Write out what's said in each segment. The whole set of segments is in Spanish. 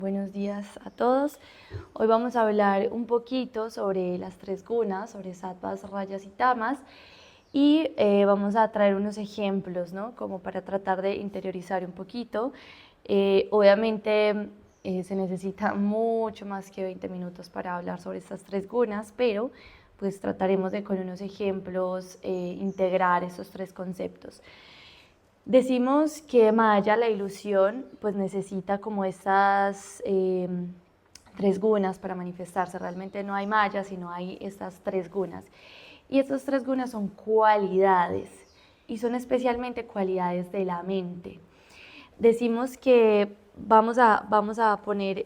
Buenos días a todos. Hoy vamos a hablar un poquito sobre las tres gunas, sobre sattvas, rajas y tamas, y vamos a traer unos ejemplos, ¿no? Como para tratar de interiorizar un poquito. Obviamente se necesita mucho más que 20 minutos para hablar sobre estas tres gunas, pero pues trataremos de con unos ejemplos integrar esos tres conceptos. Decimos que Maya, la ilusión, pues necesita como estas tres gunas para manifestarse. Realmente no hay Maya, sino hay estas tres gunas. Y estas tres gunas son cualidades y son especialmente cualidades de la mente. Decimos que vamos a poner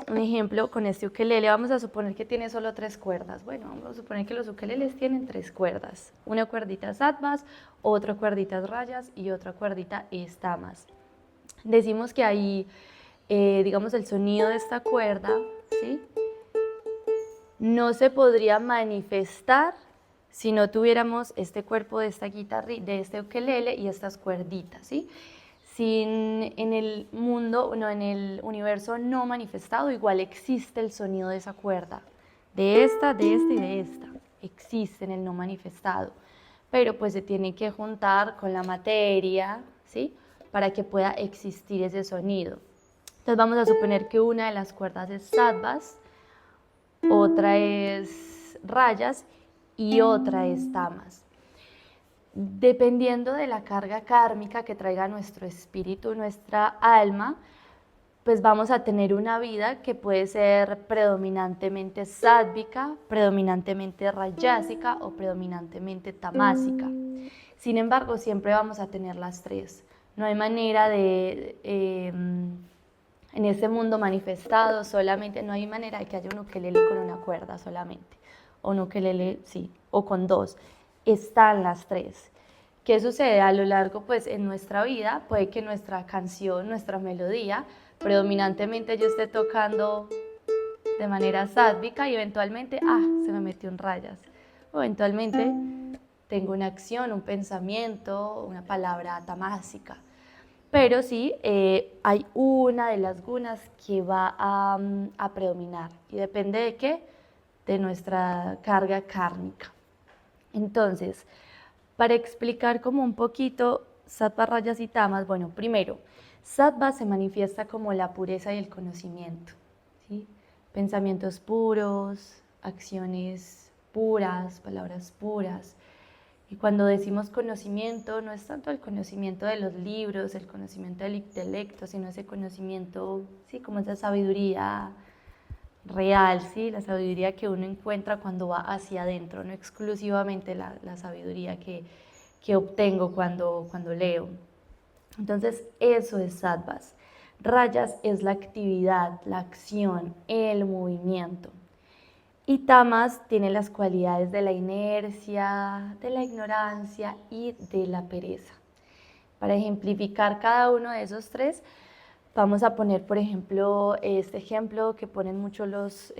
un ejemplo con este ukelele. Vamos a suponer que tiene solo tres cuerdas. Bueno, vamos a suponer que los ukeleles tienen tres cuerdas. Una cuerdita sattvas, otra cuerdita rajas y otra cuerdita tamas. Decimos que ahí, digamos, el sonido de esta cuerda, ¿sí?, no se podría manifestar si no tuviéramos este cuerpo de esta guitarra, de este ukelele y estas cuerditas, ¿sí? Sin, en el mundo, no, en el universo no manifestado, igual existe el sonido de esa cuerda, de esta y de esta, existe en el no manifestado, pero pues se tiene que juntar con la materia, ¿sí?, para que pueda existir ese sonido. Entonces vamos a suponer que una de las cuerdas es sattvas, otra es rajas y otra es tamas. Dependiendo de la carga kármica que traiga nuestro espíritu, nuestra alma, pues vamos a tener una vida que puede ser predominantemente sádvica, predominantemente rayásica o predominantemente tamásica. Sin embargo, siempre vamos a tener las tres. No hay manera de, en este mundo manifestado solamente, no hay manera de que haya un ukelele con una cuerda solamente, o un ukelele, sí, o con dos. Están las tres. ¿Qué sucede? A lo largo, pues, en nuestra vida, puede que nuestra canción, nuestra melodía, predominantemente yo esté tocando de manera sádvica y eventualmente, se me metió en rayas. O eventualmente tengo una acción, un pensamiento, una palabra tamásica. Pero sí, hay una de las gunas que va a predominar. ¿Y depende de qué? De nuestra carga kármica. Entonces, para explicar como un poquito sattva, rajas y tamas, bueno, primero, sattva se manifiesta como la pureza y el conocimiento, ¿sí? Pensamientos puros, acciones puras, palabras puras. Y cuando decimos conocimiento, no es tanto el conocimiento de los libros, el conocimiento del intelecto, sino ese conocimiento, sí, como esa sabiduría real, ¿sí? La sabiduría que uno encuentra cuando va hacia adentro, no exclusivamente la sabiduría que obtengo cuando leo. Entonces, eso es sattvas. Rajas es la actividad, la acción, el movimiento. Y tamas tiene las cualidades de la inercia, de la ignorancia y de la pereza. Para ejemplificar cada uno de esos tres, vamos a poner, por ejemplo, este ejemplo que ponen mucho los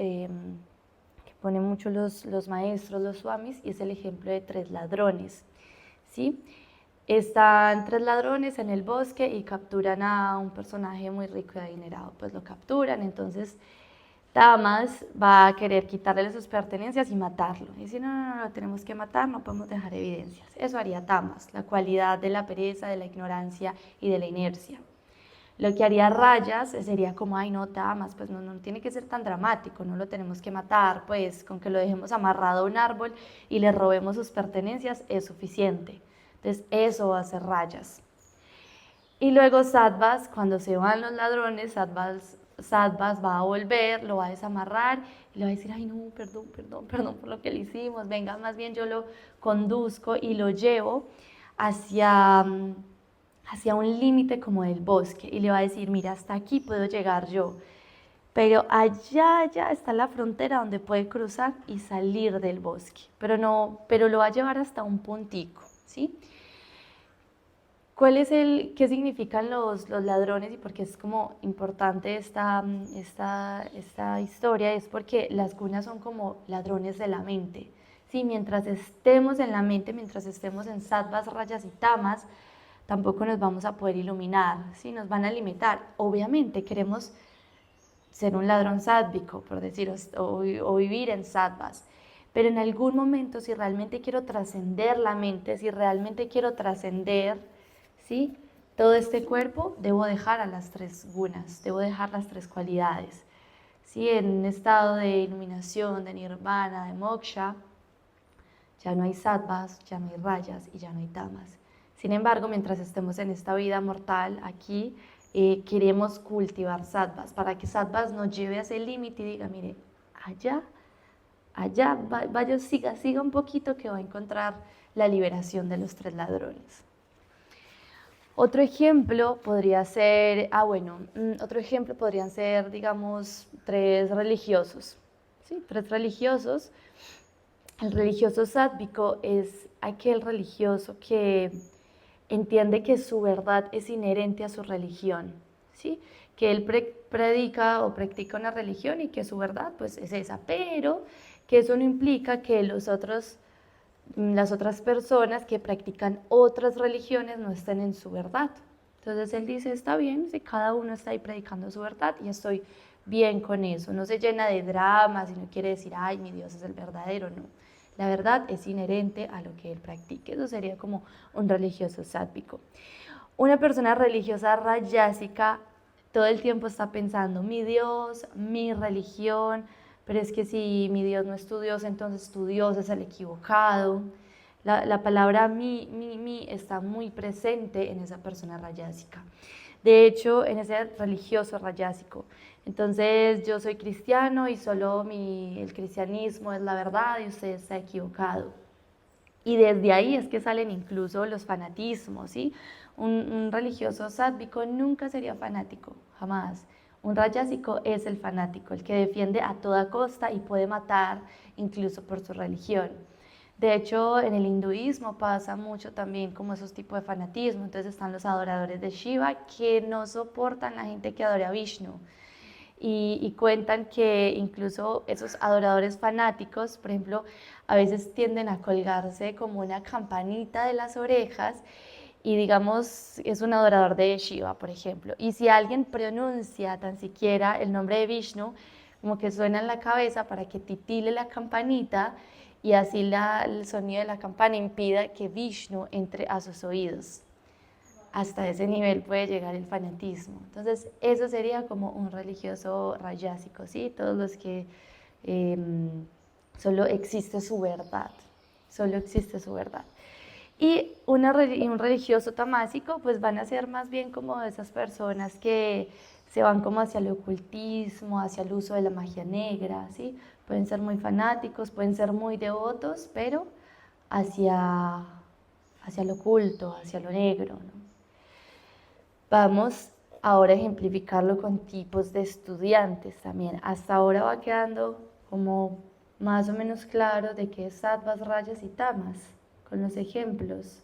maestros, los swamis, y es el ejemplo de tres ladrones, ¿sí? Están tres ladrones en el bosque y capturan a un personaje muy rico y adinerado. Pues lo capturan, entonces Tamas va a querer quitarle sus pertenencias y matarlo. Y si no, lo tenemos que matar, no podemos dejar evidencias. Eso haría Tamas, la cualidad de la pereza, de la ignorancia y de la inercia. Lo que haría Rayas sería como, ay no, Tamas, pues no tiene que ser tan dramático, no lo tenemos que matar, pues con que lo dejemos amarrado a un árbol y le robemos sus pertenencias es suficiente. Entonces eso va a ser Rayas. Y luego Sattvas, cuando se van los ladrones, Sattvas va a volver, lo va a desamarrar y le va a decir, ay no, perdón por lo que le hicimos, venga, más bien yo lo conduzco y lo llevo hacia, hacia un límite como del bosque y le va a decir, mira, hasta aquí puedo llegar yo, pero allá está la frontera donde puede cruzar y salir del bosque, pero lo va a llevar hasta un puntico, ¿sí? ¿Qué significan los ladrones y por qué es como importante esta historia? Es porque las gunas son como ladrones de la mente. Sí, mientras estemos en la mente, mientras estemos en sattvas, rajas y tamas, tampoco nos vamos a poder iluminar, ¿sí? Nos van a limitar. Obviamente queremos ser un ladrón sádvico, por decir, o vivir en sattvas. Pero en algún momento, si realmente quiero trascender la mente, si realmente quiero trascender, ¿sí?, todo este cuerpo, debo dejar a las 3 gunas, debo dejar las 3 cualidades. ¿Sí? En un estado de iluminación, de nirvana, de moksha, ya no hay sattvas, ya no hay rayas y ya no hay tamas. Sin embargo, mientras estemos en esta vida mortal, aquí, queremos cultivar sattvas, para que sattvas nos lleve a ese límite y diga, mire, allá, vaya, siga un poquito que va a encontrar la liberación de los 3 ladrones. Otro ejemplo podría ser, otro ejemplo podrían ser, digamos, 3 religiosos, ¿sí? 3 religiosos. El religioso sádvico es aquel religioso que entiende que su verdad es inherente a su religión, ¿sí? Que él predica o practica una religión y que su verdad pues es esa, pero que eso no implica que las otras personas que practican otras religiones no estén en su verdad. Entonces él dice, está bien, si cada uno está ahí predicando su verdad y estoy bien con eso. No se llena de dramas y no quiere decir, ay, mi Dios es el verdadero, no. La verdad es inherente a lo que él practique. Eso sería como un religioso sádvico. Una persona religiosa rayásica todo el tiempo está pensando, mi Dios, mi religión, pero es que si mi Dios no es tu Dios, entonces tu Dios es el equivocado. La palabra mi está muy presente en esa persona rayásica. De hecho, en ese religioso rayásico. Entonces, yo soy cristiano y solo el cristianismo es la verdad y usted está equivocado. Y desde ahí es que salen incluso los fanatismos, ¿sí? Un religioso sádvico nunca sería fanático, jamás. Un rayásico es el fanático, el que defiende a toda costa y puede matar incluso por su religión. De hecho, en el hinduismo pasa mucho también como esos tipos de fanatismo. Entonces están los adoradores de Shiva que no soportan la gente que adora a Vishnu. Y cuentan que incluso esos adoradores fanáticos, por ejemplo, a veces tienden a colgarse como una campanita de las orejas y digamos es un adorador de Shiva, por ejemplo. Y si alguien pronuncia tan siquiera el nombre de Vishnu, como que suena en la cabeza para que titile la campanita y así el sonido de la campana impida que Vishnu entre a sus oídos. Hasta ese nivel puede llegar el fanatismo. Entonces, eso sería como un religioso rayásico, ¿sí? Todos los que solo existe su verdad, solo existe su verdad. Y un religioso tamásico, pues van a ser más bien como esas personas que se van como hacia el ocultismo, hacia el uso de la magia negra, ¿sí? Pueden ser muy fanáticos, pueden ser muy devotos, pero hacia lo oculto, hacia lo negro, ¿no? Vamos ahora a ejemplificarlo con tipos de estudiantes también. Hasta ahora va quedando como más o menos claro de qué es sattvas, rayas y tamas, con los ejemplos.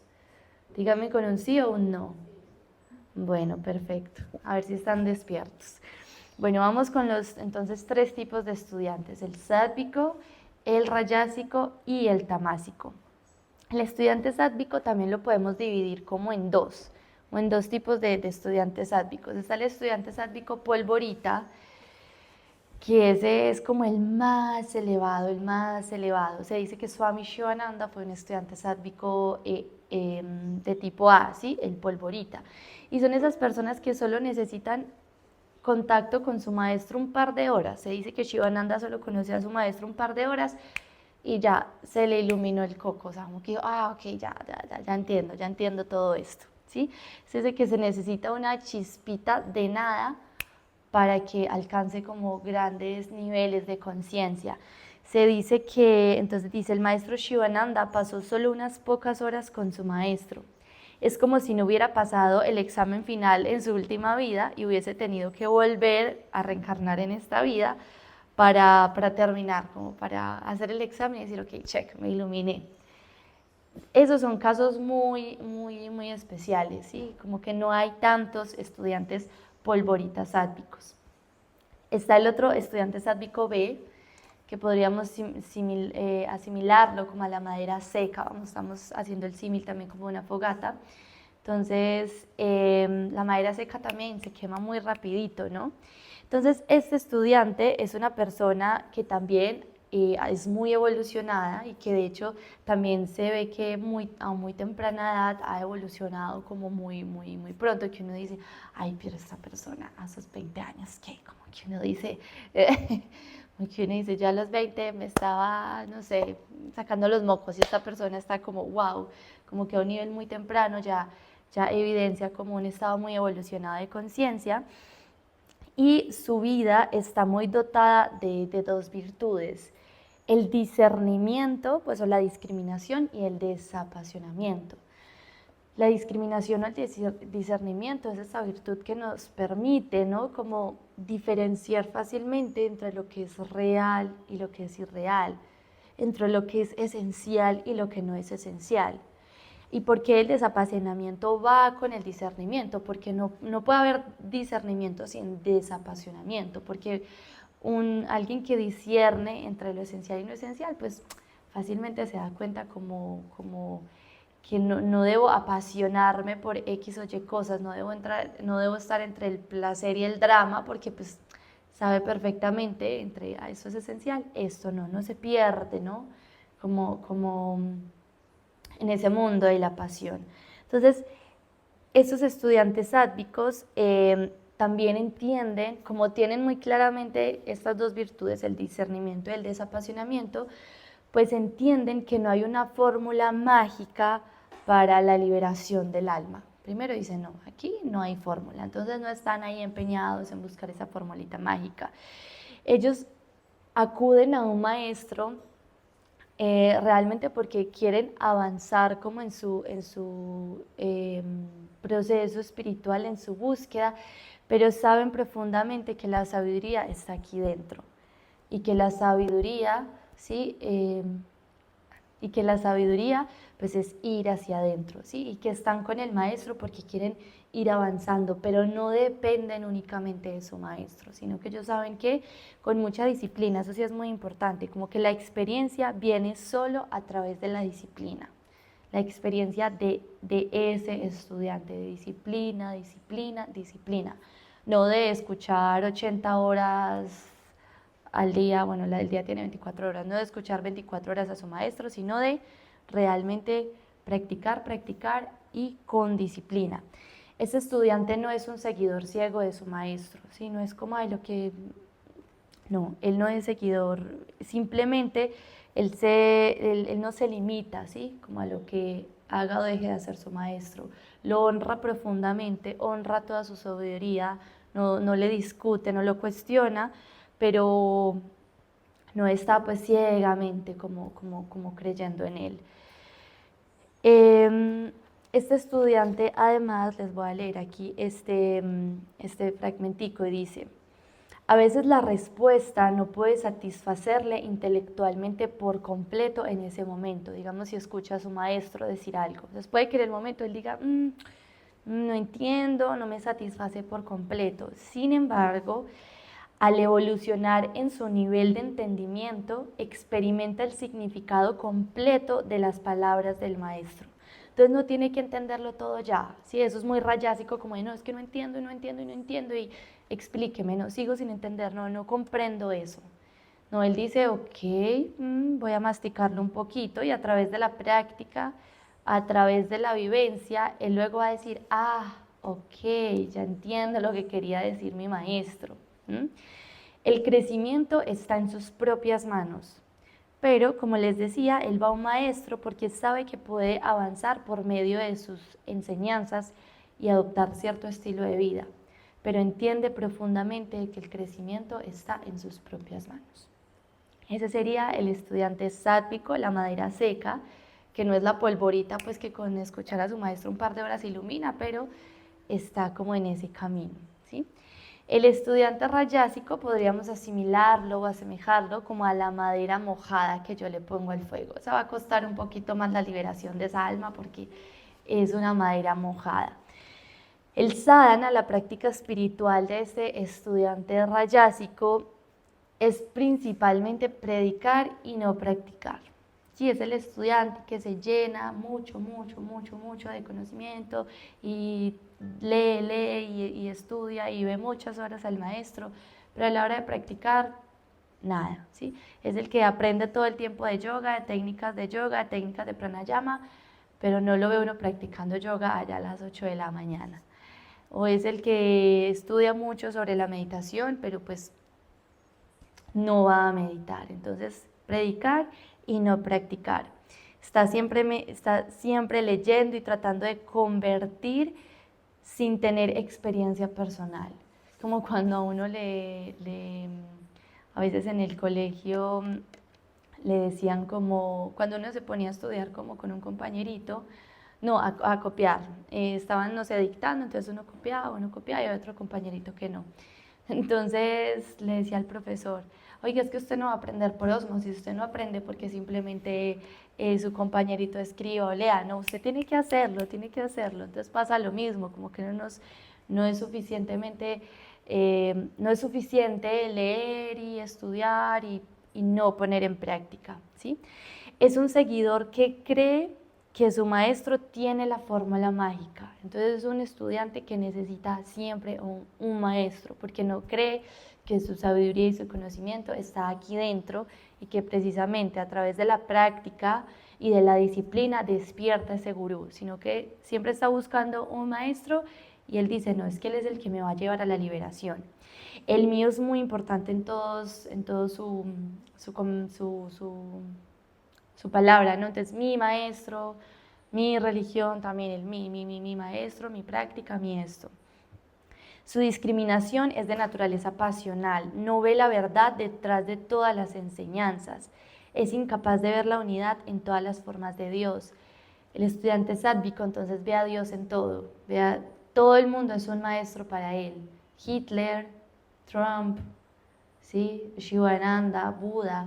Dígame con un sí o un no. Bueno, perfecto. A ver si están despiertos. Bueno, vamos con los entonces 3 tipos de estudiantes, el sádvico, el rayásico y el tamásico. El estudiante sádvico también lo podemos dividir como en 2, o en 2 tipos de estudiantes sádvicos. Está el estudiante sádvico polvorita, que ese es como el más elevado, el más elevado. Se dice que Swami Shivananda fue un estudiante sádvico de tipo A, ¿sí? El polvorita. Y son esas personas que solo necesitan contacto con su maestro un par de horas. Se dice que Shivananda solo conoce a su maestro un par de horas y ya se le iluminó el coco. O sea, como que, ok, ya entiendo todo esto, ¿sí? Es de que se necesita una chispita de nada para que alcance como grandes niveles de conciencia. Se dice que, entonces dice, el maestro Shivananda pasó solo unas pocas horas con su maestro. Es como si no hubiera pasado el examen final en su última vida y hubiese tenido que volver a reencarnar en esta vida para terminar, como para hacer el examen y decir, ok, check, me iluminé. Esos son casos muy especiales, ¿sí? Como que no hay tantos estudiantes polvoritas sádvicos. Está el otro estudiante sádvico B, que podríamos asimilarlo como a la madera seca, estamos haciendo el símil también como una fogata. Entonces, la madera seca también se quema muy rapidito, ¿no? Entonces, este estudiante es una persona que también es muy evolucionada y que de hecho también se ve que a muy temprana edad ha evolucionado como muy pronto, que uno dice, ay, pero esta persona a sus 20 años, ¿qué? Como que uno dice, como que uno dice, yo a los 20 me estaba, no sé, sacando los mocos y esta persona está como, wow, como que a un nivel muy temprano ya evidencia como un estado muy evolucionado de conciencia y su vida está muy dotada de dos virtudes, el discernimiento, pues o la discriminación y el desapasionamiento. La discriminación o el discernimiento es esa virtud que nos permite, ¿no? Como diferenciar fácilmente entre lo que es real y lo que es irreal, entre lo que es esencial y lo que no es esencial. ¿Y por qué el desapasionamiento va con el discernimiento? Porque no puede haber discernimiento sin desapasionamiento, porque alguien que discierne entre lo esencial y lo esencial, pues fácilmente se da cuenta como que no debo apasionarme por X o Y cosas, no debo estar entre el placer y el drama, porque pues sabe perfectamente entre esto es esencial, esto no se pierde, ¿no? Como en ese mundo de la pasión. Entonces, esos estudiantes sádvicos también entienden, como tienen muy claramente estas dos virtudes, el discernimiento y el desapasionamiento, pues entienden que no hay una fórmula mágica para la liberación del alma. Primero dicen, no, aquí no hay fórmula, entonces no están ahí empeñados en buscar esa formulita mágica. Ellos acuden a un maestro realmente porque quieren avanzar como en su proceso espiritual, en su búsqueda, pero saben profundamente que la sabiduría está aquí dentro y que la sabiduría, ¿sí? Y que la sabiduría pues es ir hacia adentro, ¿sí? Y que están con el maestro porque quieren ir avanzando, pero no dependen únicamente de su maestro, sino que ellos saben que con mucha disciplina, eso sí es muy importante, como que la experiencia viene solo a través de la disciplina, la experiencia de ese estudiante, de disciplina, disciplina, disciplina, no de escuchar 80 horas al día, bueno, el día tiene 24 horas, no de escuchar 24 horas a su maestro, sino de realmente practicar, practicar y con disciplina. Ese estudiante no es un seguidor ciego de su maestro, ¿sí? No es como, ay, lo que... No, él no es seguidor, simplemente él no se limita, ¿sí? Como a lo que haga o deje de hacer su maestro. Lo honra profundamente, honra toda su sabiduría, no le discute, no lo cuestiona, pero no está pues ciegamente como creyendo en él. Este estudiante, además, les voy a leer aquí este fragmentico y dice, a veces la respuesta no puede satisfacerle intelectualmente por completo en ese momento. Digamos, si escucha a su maestro decir algo. Entonces puede que en el momento él diga, no entiendo, no me satisface por completo. Sin embargo, al evolucionar en su nivel de entendimiento, experimenta el significado completo de las palabras del maestro. Entonces no tiene que entenderlo todo ya, ¿sí? Eso es muy rayásico, como de, no, es que no entiendo y no entiendo y no entiendo y explíqueme, no, sigo sin entender, no comprendo eso. No, él dice, ok, voy a masticarlo un poquito y a través de la práctica, a través de la vivencia, él luego va a decir, ok, ya entiendo lo que quería decir mi maestro. El crecimiento está en sus propias manos, pero como les decía, él va a un maestro porque sabe que puede avanzar por medio de sus enseñanzas y adoptar cierto estilo de vida, pero entiende profundamente que el crecimiento está en sus propias manos. Ese sería el estudiante sátvico, la madera seca, que no es la polvorita pues que con escuchar a su maestro un par de horas ilumina, pero está como en ese camino, ¿sí? El estudiante rayásico podríamos asimilarlo o asemejarlo como a la madera mojada que yo le pongo al fuego. O sea, va a costar un poquito más la liberación de esa alma porque es una madera mojada. El sadhana, la práctica espiritual de este estudiante rayásico, es principalmente predicar y no practicar, Sí, es el estudiante que se llena mucho de conocimiento y lee y estudia y ve muchas horas al maestro, pero a la hora de practicar, nada, ¿sí? Es el que aprende todo el tiempo de yoga, de yoga, técnicas de pranayama, pero no lo ve uno practicando yoga allá a las 8 de la mañana. O es el que estudia mucho sobre la meditación, pero pues no va a meditar. Entonces, predicar y no practicar. Está siempre leyendo y tratando de convertir sin tener experiencia personal. Como cuando a uno a veces en el colegio le decían como, cuando uno se ponía a estudiar como con un compañerito, no, a copiar. Estaban, no sé, dictando, entonces uno copiaba y había otro compañerito que no. Entonces le decía al profesor, oiga, es que usted no va a aprender por osmosis, usted no aprende porque simplemente su compañerito escriba o lea, no, usted tiene que hacerlo, tiene que hacerlo. Entonces pasa lo mismo, como que no es no es suficiente leer y estudiar y no poner en práctica, ¿sí? Es un seguidor que cree que su maestro tiene la fórmula mágica. Entonces es un estudiante que necesita siempre un maestro, porque no cree que su sabiduría y su conocimiento está aquí dentro y que precisamente a través de la práctica y de la disciplina despierta ese gurú, sino que siempre está buscando un maestro y él dice, no, es que él es el que me va a llevar a la liberación. El mío es muy importante en todo su palabra, ¿no? Entonces, mi maestro, mi religión, también el mi maestro, mi práctica, mi esto. Su discriminación es de naturaleza pasional, no ve la verdad detrás de todas las enseñanzas, es incapaz de ver la unidad en todas las formas de Dios. El estudiante sádvico entonces ve a Dios en todo, todo el mundo es un maestro para él. Hitler, Trump, ¿sí? Shivananda, Buda,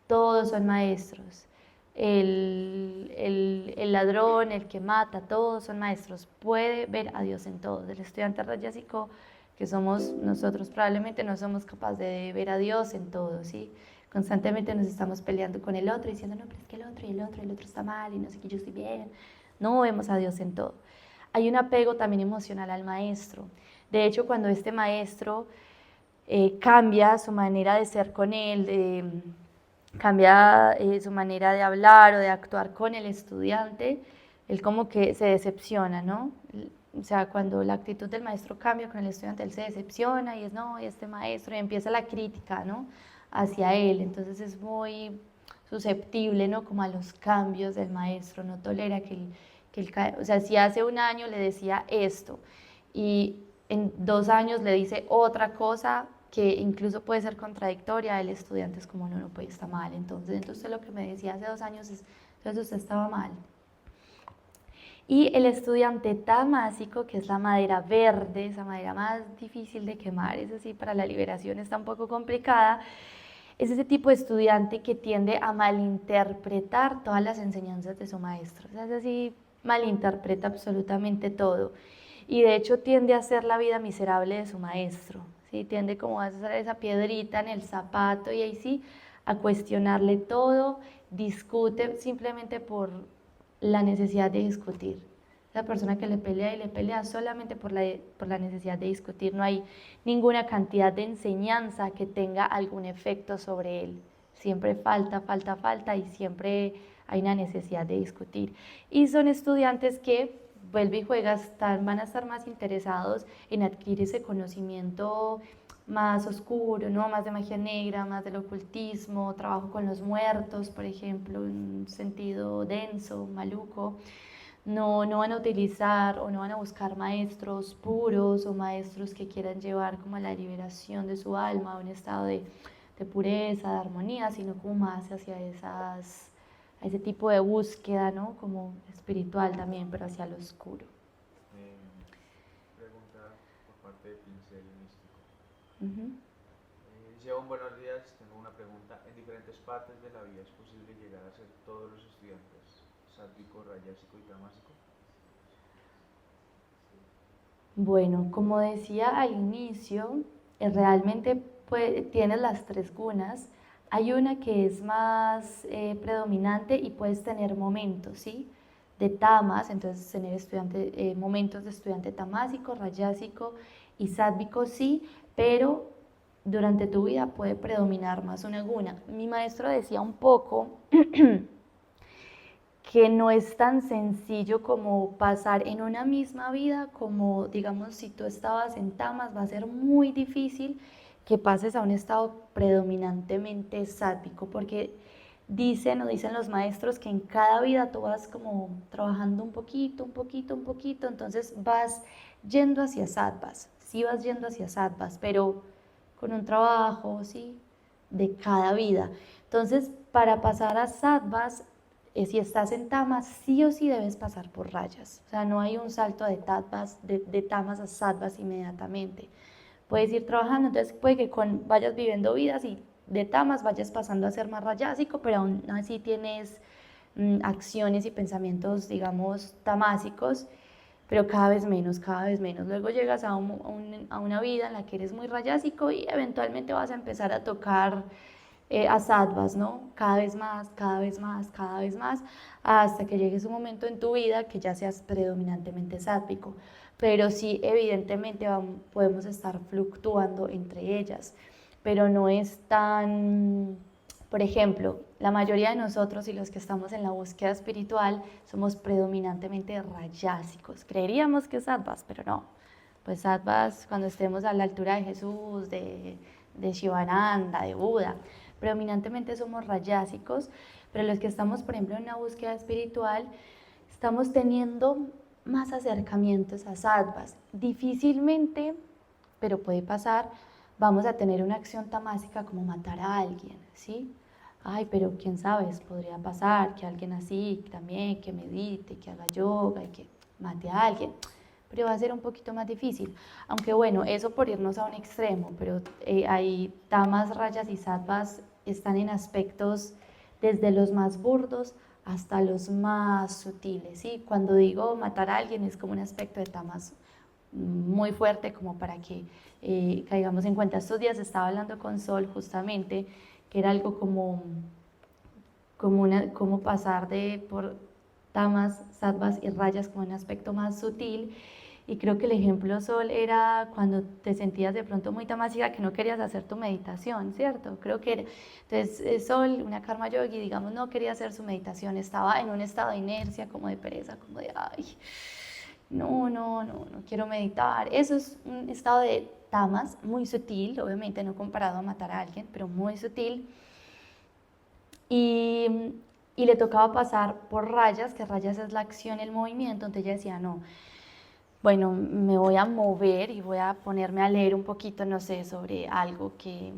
todos son maestros. El ladrón, el que mata, todos son maestros. Puede ver a Dios en todos. El estudiante rayásico que somos nosotros probablemente no somos capaces de ver a Dios en todo, ¿sí? Constantemente nos estamos peleando con el otro diciendo, no, pero es que el otro está mal y no sé qué, yo estoy bien. No vemos a Dios en todo. Hay un apego también emocional al maestro. De hecho, cuando este maestro cambia su manera de ser con él, cambia su manera de hablar o de actuar con el estudiante, él como que se decepciona, ¿no? O sea, cuando la actitud del maestro cambia con el estudiante, él se decepciona y es, no, y este maestro, y empieza la crítica, ¿no? Hacia él, entonces es muy susceptible, ¿no? Como a los cambios del maestro, no tolera o sea, si hace un año le decía esto y en 2 años le dice otra cosa que incluso puede ser contradictoria, el estudiante es como, no, no, pues está mal, entonces lo que me decía hace 2 años es, entonces usted estaba mal. Y el estudiante tamásico, que es la madera verde, esa madera más difícil de quemar, es así, para la liberación está un poco complicada, es ese tipo de estudiante que tiende a malinterpretar todas las enseñanzas de su maestro. O sea, es así, malinterpreta absolutamente todo. Y de hecho tiende a hacer la vida miserable de su maestro. ¿Sí? Tiende como a hacer esa piedrita en el zapato y ahí sí, a cuestionarle todo, discute simplemente por la necesidad de discutir. La persona que le pelea y le pelea solamente por la necesidad de discutir. No hay ninguna cantidad de enseñanza que tenga algún efecto sobre él. Siempre falta y siempre hay una necesidad de discutir. Y son estudiantes que, vuelve y juega, van a estar más interesados en adquirir ese conocimiento más oscuro, ¿no? Más de magia negra, más del ocultismo, trabajo con los muertos, por ejemplo, en un sentido denso, maluco. No van a utilizar o no van a buscar maestros puros o maestros que quieran llevar como a la liberación de su alma, a un estado de pureza, de armonía, sino como más hacia a ese tipo de búsqueda, ¿no? Como espiritual también, pero hacia lo oscuro. Pregunta por parte de Pincel Místico. Ujú. Sebon, buenos días. Tengo una pregunta. ¿En diferentes partes de la vida es posible llegar a ser todos los estudiantes sádvico, rayásico y tamásico? Bueno, como decía al inicio, realmente tienes las tres gunas, Hay una que es más predominante y puedes tener momentos, ¿sí? De tamas, entonces tener momentos de estudiante tamásico, rayásico y sádvico, sí, pero durante tu vida puede predominar más una alguna. Mi maestro decía un poco que no es tan sencillo como pasar en una misma vida, como digamos si tú estabas en tamas, va a ser muy difícil que pases a un estado predominantemente sádico, porque dicen o dicen los maestros que en cada vida tú vas como trabajando un poquito, un poquito, un poquito, entonces vas yendo hacia sattvas, sí vas yendo hacia sattvas, pero con un trabajo, sí, de cada vida. Entonces, para pasar a sattvas, si estás en tamas, sí o sí debes pasar por rayas. O sea, no hay un salto de tamas a sattvas inmediatamente. Puedes ir trabajando, entonces puede que vayas viviendo vidas y de tamas vayas pasando a ser más rayásico, pero aún así tienes acciones y pensamientos, digamos, tamásicos, pero cada vez menos, cada vez menos. Luego llegas a una vida en la que eres muy rayásico y eventualmente vas a empezar a tocar a sattvas, ¿no? Cada vez más, cada vez más, cada vez más, hasta que llegues un momento en tu vida que ya seas predominantemente sátvico. Pero sí, evidentemente podemos estar fluctuando entre ellas, pero no es tan... Por ejemplo, la mayoría de nosotros y los que estamos en la búsqueda espiritual somos predominantemente rayásicos. Creeríamos que sattvas, pero no. Pues sattvas cuando estemos a la altura de Jesús, de Shivananda, de Buda. Predominantemente somos rayásicos, pero los que estamos, por ejemplo, en una búsqueda espiritual, estamos teniendo más acercamientos a sattvas. Difícilmente, pero puede pasar, vamos a tener una acción tamásica como matar a alguien, ¿sí? Ay, pero quién sabe, podría pasar que alguien así también, que medite, que haga yoga y que mate a alguien, pero va a ser un poquito más difícil. Aunque bueno, eso por irnos a un extremo, pero hay tamas, rayas y sattvas están en aspectos desde los más burdos hasta los más sutiles, ¿sí? Cuando digo matar a alguien es como un aspecto de tamas muy fuerte como para que caigamos en cuenta. Estos días estaba hablando con Sol justamente, que era algo como pasar por tamas, sattvas y rayas como un aspecto más sutil. Y creo que el ejemplo, Sol, era cuando te sentías de pronto muy tamásica que no querías hacer tu meditación, ¿cierto? Creo que era. Entonces, Sol, una karma yogi, digamos, no quería hacer su meditación, estaba en un estado de inercia, como de pereza, como de, ay, no quiero meditar. Eso es un estado de tamas muy sutil, obviamente no comparado a matar a alguien, pero muy sutil. Y, y le tocaba pasar por rayas, que rayas es la acción, el movimiento, entonces ella decía, no, bueno, me voy a mover y voy a ponerme a leer un poquito, no sé, sobre algo que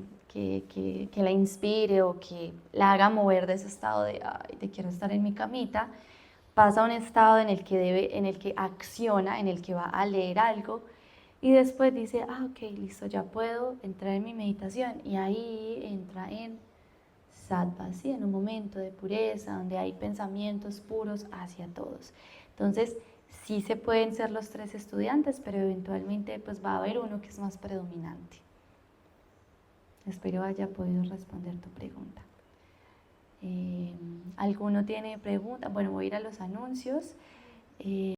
la inspire o que la haga mover de ese estado de, ay, te quiero estar en mi camita, pasa a un estado en el que acciona, en el que va a leer algo y después dice, ah, ok, listo, ya puedo entrar en mi meditación y ahí entra en sattva, ¿sí? En un momento de pureza, donde hay pensamientos puros hacia todos. Entonces, sí se pueden ser los tres estudiantes, pero eventualmente pues va a haber uno que es más predominante. Espero haya podido responder tu pregunta. ¿Alguno tiene pregunta? Bueno, voy a ir a los anuncios.